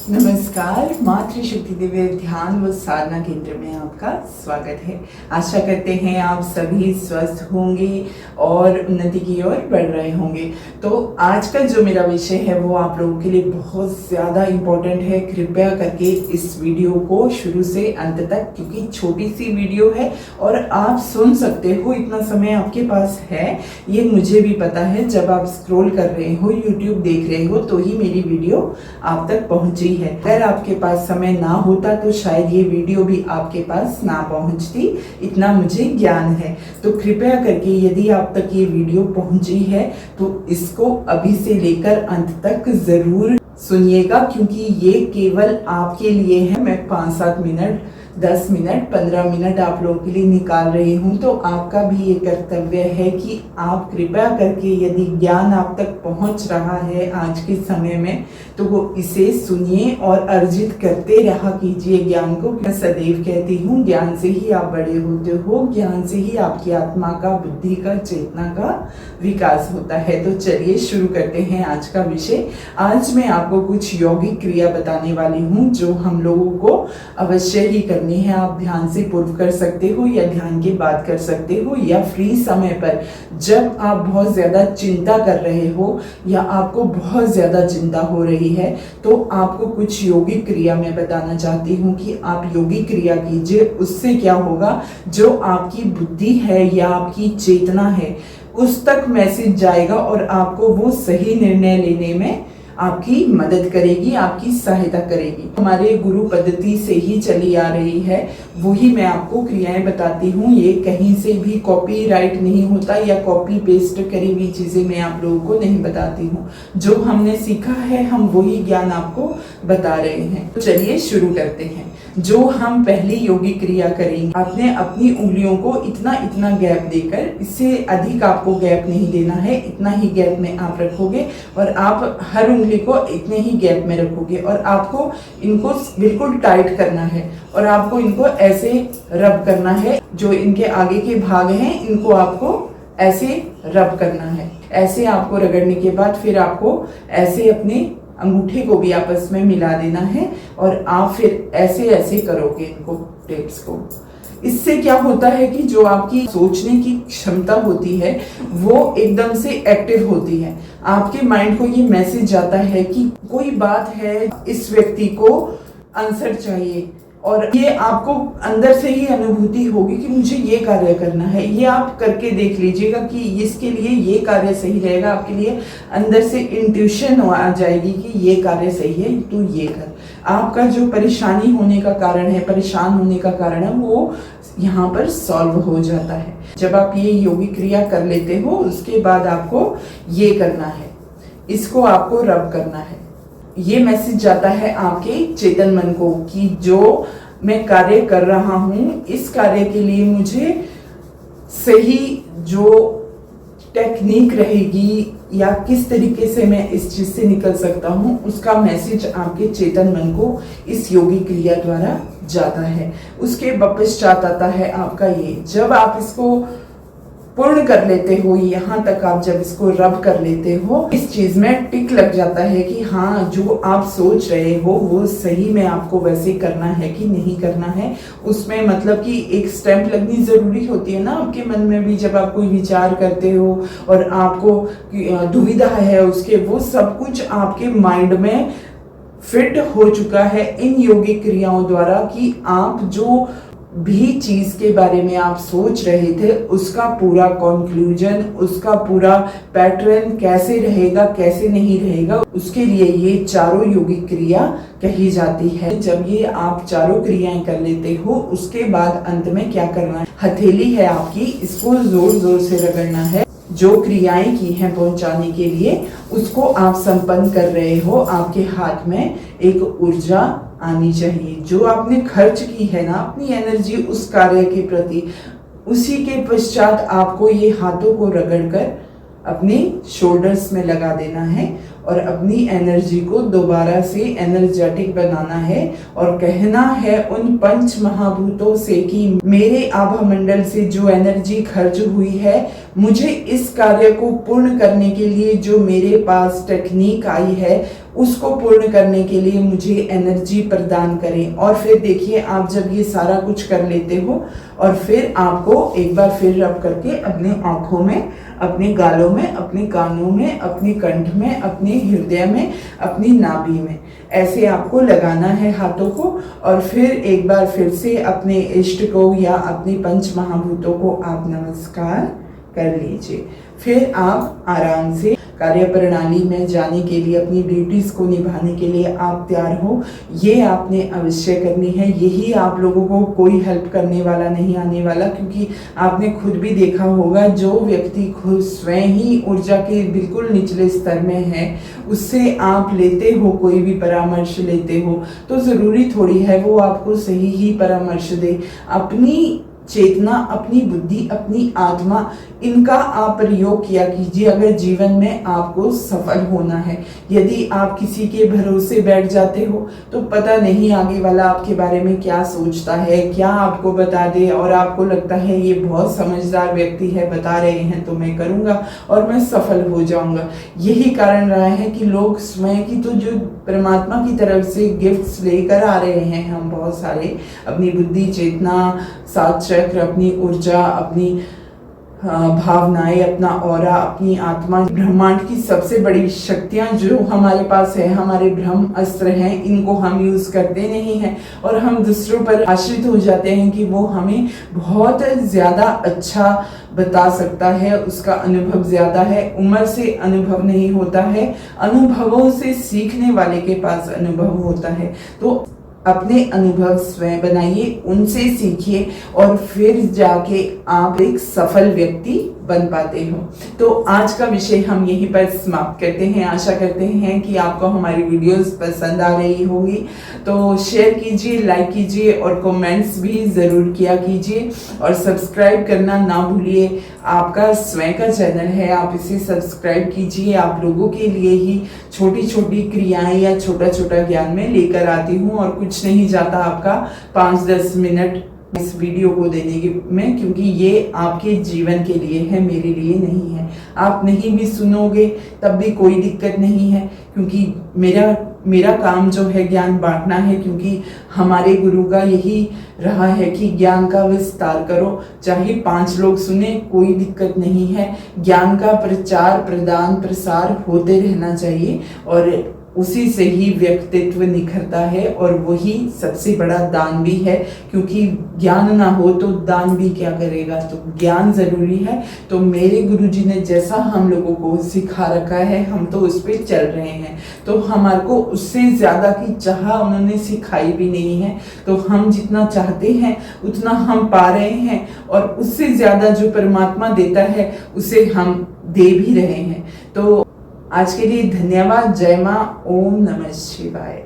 नमस्कार। मातृशक्ति दिव्य ध्यान व साधना केंद्र में आपका स्वागत है। आशा करते हैं आप सभी स्वस्थ होंगे और उन्नति की ओर बढ़ रहे होंगे। तो आज का जो मेरा विषय है वो आप लोगों के लिए बहुत ज़्यादा इम्पोर्टेंट है। कृपया करके इस वीडियो को शुरू से अंत तक, क्योंकि छोटी सी वीडियो है और आप सुन सकते हो, इतना समय आपके पास है, ये मुझे भी पता है। जब आप स्क्रॉल कर रहे हो, यूट्यूब देख रहे हो, तो ही मेरी वीडियो आप तक पहुंची है। अगर आपके पास समय ना होता तो शायद ये वीडियो भी आपके पास ना पहुंचती, इतना मुझे ज्ञान है। तो कृपया करके यदि आप तक ये वीडियो पहुंची है तो इसको अभी से लेकर अंत तक जरूर सुनिएगा, क्योंकि ये केवल आपके लिए है। मैं 5-7 मिनट, 10 मिनट, 15 मिनट आप लोगों के लिए निकाल रही हूँ, तो आपका भी ये कर्तव्य है कि आप कृपया करके, यदि ज्ञान आप तक पहुँच रहा है आज के समय में, तो वो इसे सुनिए और अर्जित करते रहा कीजिए ज्ञान को। मैं सदैव कहती हूँ, ज्ञान से ही आप बड़े होते हो, ज्ञान से ही आपकी आत्मा का, बुद्धि का, चेतना का विकास होता है। तो चलिए शुरू करते हैं आज का विषय। आज मैं आपको कुछ यौगिक क्रिया बताने वाली हूँ जो हम लोगों को अवश्य ही करनी है। आप ध्यान से पूर्व कर सकते हो या ध्यान के बाद कर सकते हो, या फ्री समय पर जब आप बहुत ज्यादा चिंता कर रहे हो या आपको बहुत ज्यादा चिंता हो रही है, तो आपको कुछ यौगिक क्रिया मैं बताना चाहती हूँ कि आप यौगिक क्रिया कीजिए। उससे क्या होगा, जो आपकी बुद्धि है या आपकी चेतना है उस तक मैसेज जाएगा और आपको वो सही निर्णय लेने में आपकी मदद करेगी, आपकी सहायता करेगी। हमारे गुरु पद्धति से ही चली आ रही है, वही मैं आपको क्रियाएं बताती हूँ। ये कहीं से भी कॉपीराइट नहीं होता या कॉपी पेस्ट करी हुई चीजें मैं आप लोगों को नहीं बताती हूँ। जो हमने सीखा है हम वही ज्ञान आपको बता रहे हैं। तो चलिए शुरू करते हैं। जो हम पहली योगिक क्रिया करेंगे, आपने अपनी उंगलियों को इतना इतना गैप देकर, इससे अधिक आपको गैप नहीं देना है, इतना ही गैप में आप रखोगे और आप हर उंगली को इतने ही गैप में रखोगे और आपको इनको बिल्कुल टाइट करना है और आपको इनको ऐसे रब करना है। जो इनके आगे के भाग हैं इनको आपको ऐसे रब करना है। ऐसे आपको रगड़ने के बाद फिर आपको ऐसे अपने अंगूठे को भी आपस में मिला देना है और आप फिर ऐसे ऐसे करोगे इनको, टेप्स को। इससे क्या होता है कि जो आपकी सोचने की क्षमता होती है वो एकदम से एक्टिव होती है। आपके माइंड को ये मैसेज जाता है कि कोई बात है, इस व्यक्ति को आंसर चाहिए, और ये आपको अंदर से ही अनुभूति होगी कि मुझे ये कार्य करना है। ये आप करके देख लीजिएगा कि इसके लिए ये कार्य सही रहेगा। आपके लिए अंदर से इंट्यूशन आ जाएगी कि ये कार्य सही है, तो ये कर। आपका जो परेशानी होने का कारण है, परेशान होने का कारण है, वो यहाँ पर सॉल्व हो जाता है। जब आप ये योगिक क्रिया कर लेते हो, उसके बाद आपको ये करना है, इसको आपको रब करना है। ये मैसेज जाता है आपके चेतन मन को कि जो मैं कार्य कर रहा हूँ, इस कार्य के लिए मुझे सही जो टेक्निक रहेगी या किस तरीके से मैं इस चीज से निकल सकता हूँ, उसका मैसेज आपके चेतन मन को इस योगिक क्रिया द्वारा जाता है। उसके पश्चात आता है आपका ये, जब आप इसको पूर्ण कर लेते हो, यहाँ तक आप जब इसको रब कर लेते हो, इस चीज में टिक लग जाता है कि हाँ, जो आप सोच रहे हो वो सही में आपको वैसे करना है कि नहीं करना है। उसमें मतलब कि एक स्टैंप लगनी जरूरी होती है ना आपके मन में भी, जब आप कोई विचार करते हो और आपको दुविधा है उसके, वो सब कुछ आपके माइंड में फिट हो चुका है इन योगिक क्रियाओं द्वारा कि आप जो भी चीज के बारे में आप सोच रहे थे उसका पूरा कंक्लूजन, उसका पूरा पैटर्न कैसे रहेगा, कैसे नहीं रहेगा, उसके लिए ये चारों योगिक क्रिया कही जाती है। जब ये आप चारों क्रियाएं कर लेते हो, उसके बाद अंत में क्या करना है, हथेली है आपकी, इसको जोर जोर से रगड़ना है। जो क्रियाएं की हैं पहुंचाने के लिए, उसको आप संपन्न कर रहे हो। आपके हाथ में एक ऊर्जा आनी चाहिए, जो आपने खर्च की है ना अपनी एनर्जी उस कार्य के प्रति, उसी के पश्चात आपको ये हाथों को रगड़कर अपने शोल्डर्स में लगा देना है और अपनी एनर्जी को दोबारा से एनर्जेटिक बनाना है और कहना है उन पंच महाभूतों से कि मेरे आभा मंडल से जो एनर्जी खर्च हुई है, मुझे इस कार्य को पूर्ण करने के लिए जो मेरे पास टेक्निक आई है उसको पूर्ण करने के लिए मुझे एनर्जी प्रदान करें। और फिर देखिए, आप जब ये सारा कुछ कर लेते हो और फिर आपको एक बार फिर रब करके अपने आँखों में, अपने गालों में, अपने कानों में, अपने कंठ में, अपने हृदय में, अपनी नाभि में ऐसे आपको लगाना है हाथों को। और फिर एक बार फिर से अपने इष्ट को या अपने पंच महाभूतों को आप नमस्कार कर लीजिए। फिर आप आराम से कार्य प्रणाली में जाने के लिए, अपनी ड्यूटीज को निभाने के लिए आप तैयार हो। ये आपने अवश्य करनी है। यही आप लोगों को कोई हेल्प करने वाला नहीं आने वाला, क्योंकि आपने खुद भी देखा होगा जो व्यक्ति खुद स्वयं ही ऊर्जा के बिल्कुल निचले स्तर में है, उससे आप लेते हो, कोई भी परामर्श लेते हो तो ज़रूरी थोड़ी है वो आपको सही ही परामर्श दे। अपनी चेतना, अपनी बुद्धि, अपनी आत्मा, इनका आप प्रयोग किया कीजिए अगर जीवन में आपको सफल होना है। यदि आप किसी के भरोसे बैठ जाते हो तो पता नहीं आगे वाला आपके बारे में क्या सोचता है, क्या आपको बता दे, और आपको लगता है ये बहुत समझदार व्यक्ति है, बता रहे हैं तो मैं करूँगा और मैं सफल हो जाऊँगा। यही कारण रहा है कि लोग स्वयं की तो जो परमात्मा की तरफ से गिफ्ट्स लेकर आ रहे हैं हम बहुत सारे, अपनी बुद्धि, चेतना, सात चक्र, अपनी ऊर्जा, अपनी भावनाएं, अपना ऑरा, अपनी आत्मा, ब्रह्मांड की सबसे बड़ी शक्तियां जो हमारे पास है, हमारे ब्रह्म अस्त्र हैं, इनको हम यूज करते नहीं हैं और हम दूसरों पर आश्रित हो जाते हैं कि वो हमें बहुत ज्यादा अच्छा बता सकता है, उसका अनुभव ज्यादा है। उम्र से अनुभव नहीं होता है, अनुभवों से सीखने वाले के पास अनुभव होता है। तो अपने अनुभव स्वयं बनाइए, उनसे सीखिए और फिर जाके आप एक सफल व्यक्ति बन पाते हो। तो आज का विषय हम यहीं पर समाप्त करते हैं। आशा करते हैं कि आपको हमारी वीडियोस पसंद आ रही होगी, तो शेयर कीजिए, लाइक कीजिए और कमेंट्स भी ज़रूर किया कीजिए और सब्सक्राइब करना ना भूलिए। आपका स्वयं का चैनल है, आप इसे सब्सक्राइब कीजिए। आप लोगों के लिए ही छोटी छोटी क्रियाएं या छोटा छोटा ज्ञान में लेकर आती हूँ और कुछ नहीं जाता आपका 5-10 मिनट इस वीडियो को देने में, क्योंकि ये आपके जीवन के लिए है, मेरे लिए नहीं है। आप नहीं भी सुनोगे तब भी कोई दिक्कत नहीं है, क्योंकि मेरा काम जो है ज्ञान बांटना है, क्योंकि हमारे गुरु का यही रहा है कि ज्ञान का विस्तार करो। चाहे 5 लोग सुने कोई दिक्कत नहीं है, ज्ञान का प्रचार, प्रदान, प्रसार होते रहना चाहिए और उसी से ही व्यक्तित्व निखरता है और वही सबसे बड़ा दान भी है, क्योंकि ज्ञान ना हो तो दान भी क्या करेगा। तो ज्ञान जरूरी है। तो मेरे गुरुजी ने जैसा हम लोगों को सिखा रखा है हम तो उस पर चल रहे हैं, तो हमारे को उससे ज्यादा की चाह उन्होंने सिखाई भी नहीं है। तो हम जितना चाहते हैं उतना हम पा रहे हैं और उससे ज्यादा जो परमात्मा देता है उसे हम दे भी रहे हैं। तो आज के लिए धन्यवाद। जय मां। ओम नमः शिवाय।